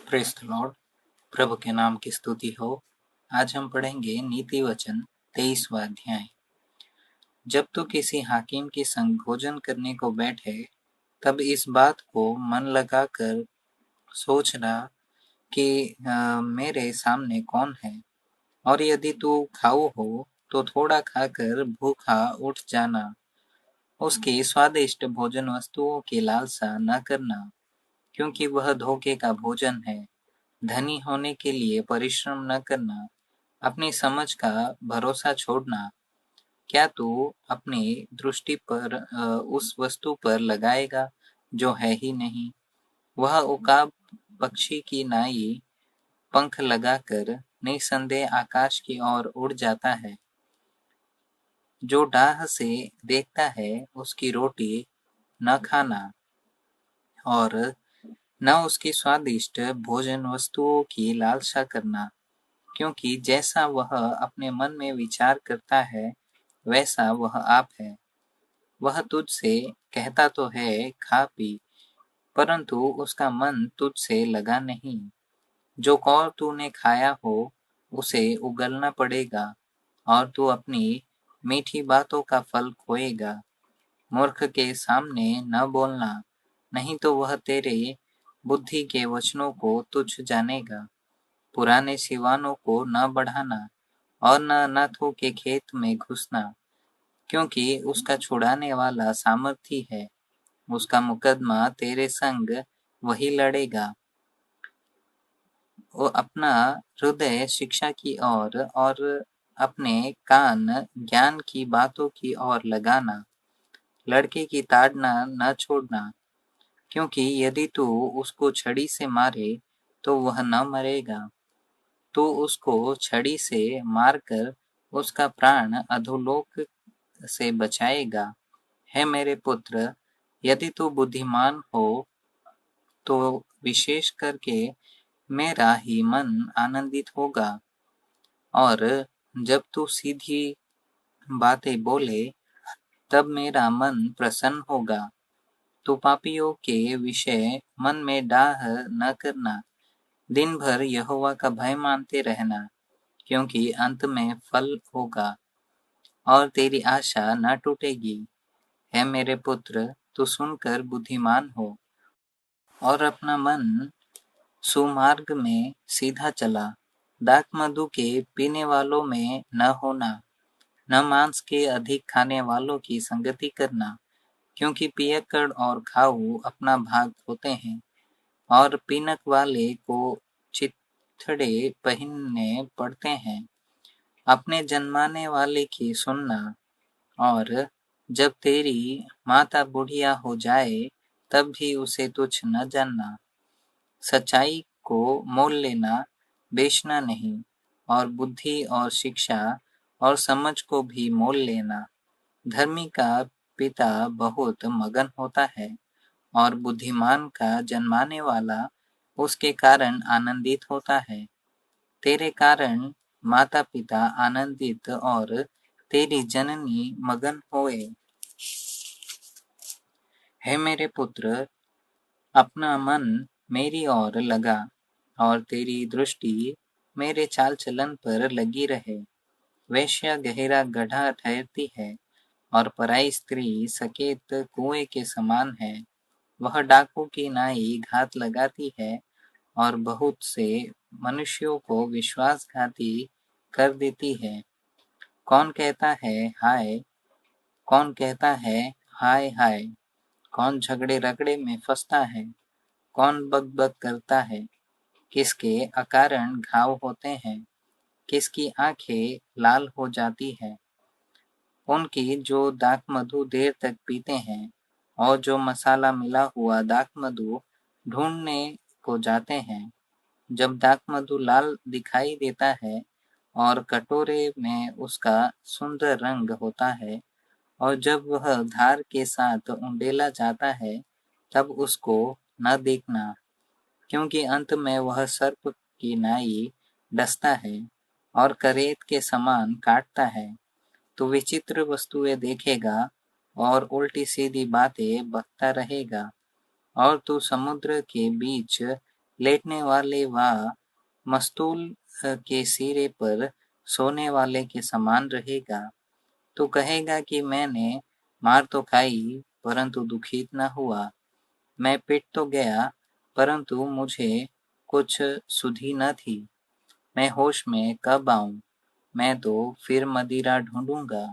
Praise the Lord. प्रभु के नाम की स्तुति हो। आज हम पढ़ेंगे नीति वचन 23वां अध्याय। जब तू किसी हाकिम के संग भोजन करने को बैठे, तब इस बात को मन लगाकर सोचना कि मेरे सामने कौन है, और यदि तू खाऊ हो तो थोड़ा खाकर भूखा उठ जाना। उसकी स्वादिष्ट भोजन वस्तुओं की लालसा न करना, क्योंकि वह धोखे का भोजन है। धनी होने के लिए परिश्रम न करना, अपनी समझ का भरोसा छोड़ना। क्या तू अपनी दृष्टि पर उस वस्तु पर लगाएगा जो है ही नहीं? वह उकाब पक्षी की नाई पंख लगाकर निसंदेह आकाश की ओर उड़ जाता है। जो डाह से देखता है उसकी रोटी न खाना, और न उसकी स्वादिष्ट भोजन वस्तुओं की लालसा करना, क्योंकि जैसा वह अपने मन में विचार करता है वैसा वह आप है। वह तुझसे कहता तो है खा पी, परंतु उसका मन तुझसे लगा नहीं। जो कौर तूने खाया हो उसे उगलना पड़ेगा, और तू अपनी मीठी बातों का फल खोएगा। मूर्ख के सामने न बोलना, नहीं तो वह तेरे बुद्धि के वचनों को तुच्छ जानेगा। पुराने सिवानों को न बढ़ाना, और न अनाथों के खेत में घुसना, क्योंकि उसका छुड़ाने वाला सामर्थी है। उसका मुकदमा तेरे संग वही लड़ेगा। वो अपना हृदय शिक्षा की ओर और अपने कान ज्ञान की बातों की ओर लगाना। लड़के की ताड़ना न छोड़ना, क्योंकि यदि तू उसको छड़ी से मारे तो वह न मरेगा। तू उसको छड़ी से मारकर उसका प्राण अधोलोक से बचाएगा। हे मेरे पुत्र, यदि तू बुद्धिमान हो तो विशेष करके मेरा ही मन आनंदित होगा, और जब तू सीधी बातें बोले तब मेरा मन प्रसन्न होगा। तू पापियों के विषय मन में डाह न करना, दिन भर यहोवा का भय मानते रहना, क्योंकि अंत में फल होगा और तेरी आशा न टूटेगी। हे मेरे पुत्र, तू सुनकर बुद्धिमान हो और अपना मन सुमार्ग में सीधा चला। दाख मधु के पीने वालों में न होना, न मांस के अधिक खाने वालों की संगति करना, क्योंकि पियक्कड़ और खाऊ अपना भाग होते हैं, और पीनक वाले को चिथड़े पहनने पड़ते हैं। अपने जन्माने वाले की सुनना, और जब तेरी माता बुढ़िया हो जाए तब भी उसे तुच्छ न जानना। सच्चाई को मोल लेना, बेचना नहीं, और बुद्धि और शिक्षा और समझ को भी मोल लेना। धर्मी का पिता बहुत मगन होता है, और बुद्धिमान का जन्माने वाला उसके कारण आनंदित होता है। तेरे कारण माता पिता आनंदित और तेरी जननी मगन होए। हे मेरे पुत्र, अपना मन मेरी ओर लगा, और तेरी दृष्टि मेरे चाल चलन पर लगी रहे। वेश्या गहरा गड्ढा ठहरती है, और पराई स्त्री सकेत कुएं के समान है। वह डाकू की नाई घात लगाती है, और बहुत से मनुष्यों को विश्वासघाती कर देती है। कौन कहता है हाय, कौन कहता है हाय हाय? कौन झगड़े रगड़े में फंसता है? कौन बक करता है? किसके अकारण घाव होते हैं? किसकी आंखें लाल हो जाती है? उनकी जो दाख मधु देर तक पीते हैं, और जो मसाला मिला हुआ दाख मधु ढूंढने को जाते हैं। जब दाख मधु लाल दिखाई देता है और कटोरे में उसका सुंदर रंग होता है, और जब वह धार के साथ उंडेला जाता है, तब उसको न देखना, क्योंकि अंत में वह सर्प की नाई डसता है और करेत के समान काटता है। तू विचित्र वस्तुएं देखेगा और उल्टी सीधी बातें बकता रहेगा, और तू समुद्र के बीच लेटने वाले व मस्तूल के सिरे पर सोने वाले के समान रहेगा, तो कहेगा कि मैंने मार तो खाई परंतु दुखित न हुआ, मैं पिट तो गया परंतु मुझे कुछ सुधि न थी, मैं होश में कब आऊं, मैं तो फिर मदिरा ढूंढूंगा।